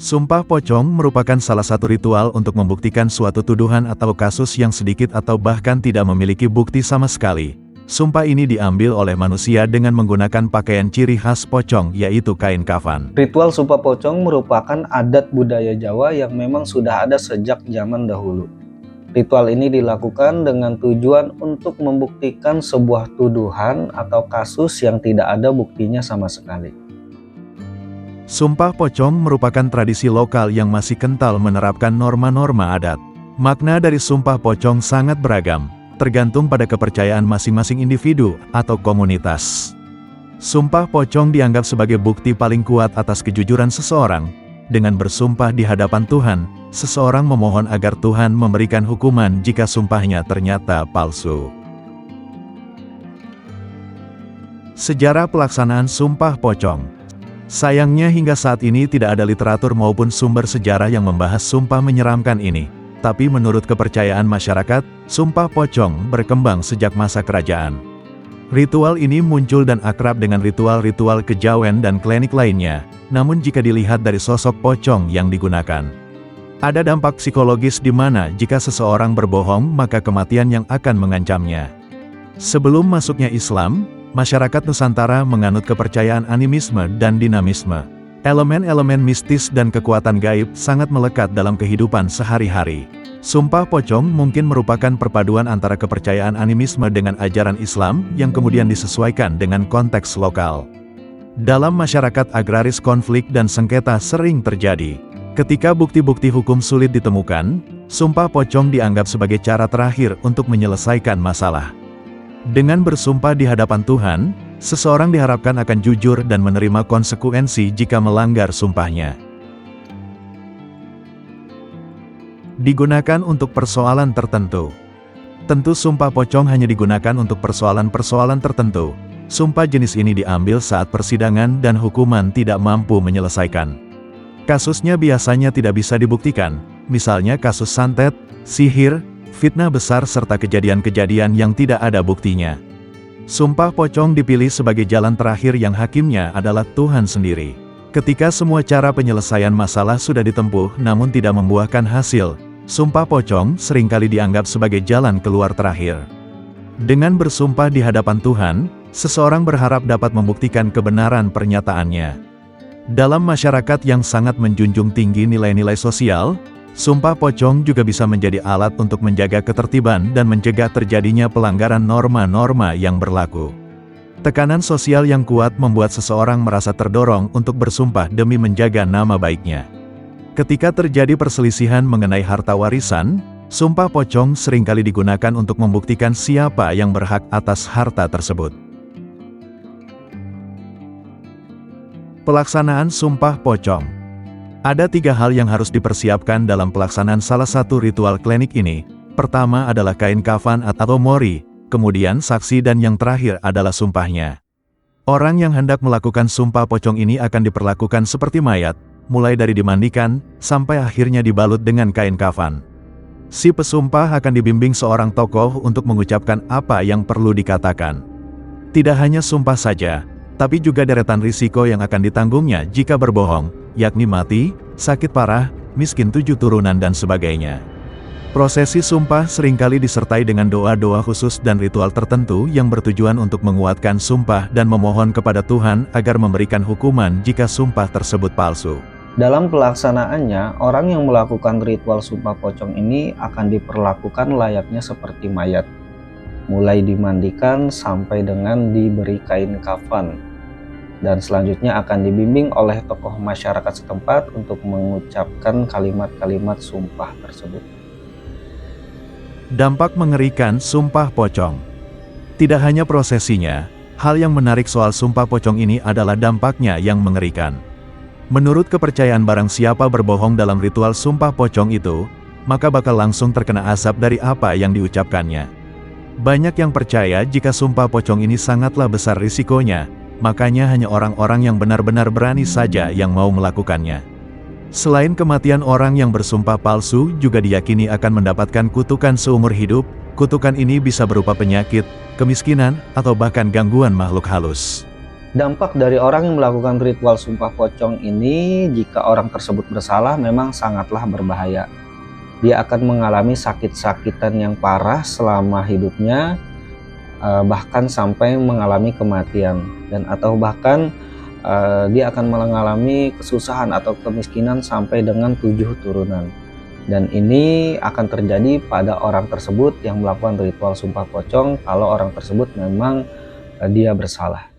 Sumpah pocong merupakan salah satu ritual untuk membuktikan suatu tuduhan atau kasus yang sedikit atau bahkan tidak memiliki bukti sama sekali. Sumpah ini diambil oleh manusia dengan menggunakan pakaian ciri khas pocong, yaitu kain kafan. Ritual sumpah pocong merupakan adat budaya Jawa yang memang sudah ada sejak zaman dahulu. Ritual ini dilakukan dengan tujuan untuk membuktikan sebuah tuduhan atau kasus yang tidak ada buktinya sama sekali. Sumpah pocong merupakan tradisi lokal yang masih kental menerapkan norma-norma adat. Makna dari sumpah pocong sangat beragam, tergantung pada kepercayaan masing-masing individu atau komunitas. Sumpah pocong dianggap sebagai bukti paling kuat atas kejujuran seseorang. Dengan bersumpah di hadapan Tuhan, seseorang memohon agar Tuhan memberikan hukuman jika sumpahnya ternyata palsu. Sejarah pelaksanaan sumpah pocong. Sayangnya hingga saat ini tidak ada literatur maupun sumber sejarah yang membahas sumpah menyeramkan ini. Tapi menurut kepercayaan masyarakat, sumpah pocong berkembang sejak masa kerajaan. Ritual ini muncul dan akrab dengan ritual-ritual kejawen dan klinik lainnya, namun jika dilihat dari sosok pocong yang digunakan, ada dampak psikologis di mana jika seseorang berbohong maka kematian yang akan mengancamnya. Sebelum masuknya Islam, masyarakat Nusantara menganut kepercayaan animisme dan dinamisme. Elemen-elemen mistis dan kekuatan gaib sangat melekat dalam kehidupan sehari-hari. Sumpah pocong mungkin merupakan perpaduan antara kepercayaan animisme dengan ajaran Islam yang kemudian disesuaikan dengan konteks lokal. Dalam masyarakat agraris, konflik dan sengketa sering terjadi. Ketika bukti-bukti hukum sulit ditemukan, sumpah pocong dianggap sebagai cara terakhir untuk menyelesaikan masalah. Dengan bersumpah di hadapan Tuhan, seseorang diharapkan akan jujur dan menerima konsekuensi jika melanggar sumpahnya. Digunakan untuk persoalan tertentu. Tentu sumpah pocong hanya digunakan untuk persoalan-persoalan tertentu. Sumpah jenis ini diambil saat persidangan dan hukuman tidak mampu menyelesaikan. Kasusnya biasanya tidak bisa dibuktikan, misalnya kasus santet, sihir, fitnah besar serta kejadian-kejadian yang tidak ada buktinya. Sumpah pocong dipilih sebagai jalan terakhir yang hakimnya adalah Tuhan sendiri. Ketika semua cara penyelesaian masalah sudah ditempuh namun tidak membuahkan hasil, sumpah pocong seringkali dianggap sebagai jalan keluar terakhir. Dengan bersumpah di hadapan Tuhan, seseorang berharap dapat membuktikan kebenaran pernyataannya. Dalam masyarakat yang sangat menjunjung tinggi nilai-nilai sosial, sumpah pocong juga bisa menjadi alat untuk menjaga ketertiban dan mencegah terjadinya pelanggaran norma-norma yang berlaku. Tekanan sosial yang kuat membuat seseorang merasa terdorong untuk bersumpah demi menjaga nama baiknya. Ketika terjadi perselisihan mengenai harta warisan, sumpah pocong seringkali digunakan untuk membuktikan siapa yang berhak atas harta tersebut. Pelaksanaan sumpah pocong. Ada 3 hal yang harus dipersiapkan dalam pelaksanaan salah satu ritual klinik ini. Pertama adalah kain kafan atau mori, kemudian saksi dan yang terakhir adalah sumpahnya. Orang yang hendak melakukan sumpah pocong ini akan diperlakukan seperti mayat, mulai dari dimandikan, sampai akhirnya dibalut dengan kain kafan. Si pesumpah akan dibimbing seorang tokoh untuk mengucapkan apa yang perlu dikatakan. Tidak hanya sumpah saja, tapi juga deretan risiko yang akan ditanggungnya jika berbohong, yakni mati, sakit parah, miskin 7 turunan dan sebagainya. Prosesi sumpah seringkali disertai dengan doa-doa khusus dan ritual tertentu yang bertujuan untuk menguatkan sumpah dan memohon kepada Tuhan agar memberikan hukuman jika sumpah tersebut palsu. Dalam pelaksanaannya, orang yang melakukan ritual sumpah pocong ini akan diperlakukan layaknya seperti mayat, mulai dimandikan sampai dengan diberi kain kafan, dan selanjutnya akan dibimbing oleh tokoh masyarakat setempat untuk mengucapkan kalimat-kalimat sumpah tersebut. Dampak mengerikan sumpah pocong. Tidak hanya prosesinya, hal yang menarik soal sumpah pocong ini adalah dampaknya yang mengerikan. Menurut kepercayaan, barang siapa berbohong dalam ritual sumpah pocong itu, maka bakal langsung terkena azab dari apa yang diucapkannya. Banyak yang percaya jika sumpah pocong ini sangatlah besar risikonya, makanya hanya orang-orang yang benar-benar berani saja yang mau melakukannya. Selain kematian, orang yang bersumpah palsu juga diyakini akan mendapatkan kutukan seumur hidup. Kutukan ini bisa berupa penyakit, kemiskinan, atau bahkan gangguan makhluk halus. Dampak dari orang yang melakukan ritual sumpah pocong ini, jika orang tersebut bersalah, memang sangatlah berbahaya. Dia akan mengalami sakit-sakitan yang parah selama hidupnya, bahkan sampai mengalami kematian, dan atau bahkan dia akan mengalami kesusahan atau kemiskinan sampai dengan 7 turunan. Dan ini akan terjadi pada orang tersebut yang melakukan ritual sumpah pocong kalau orang tersebut memang dia bersalah.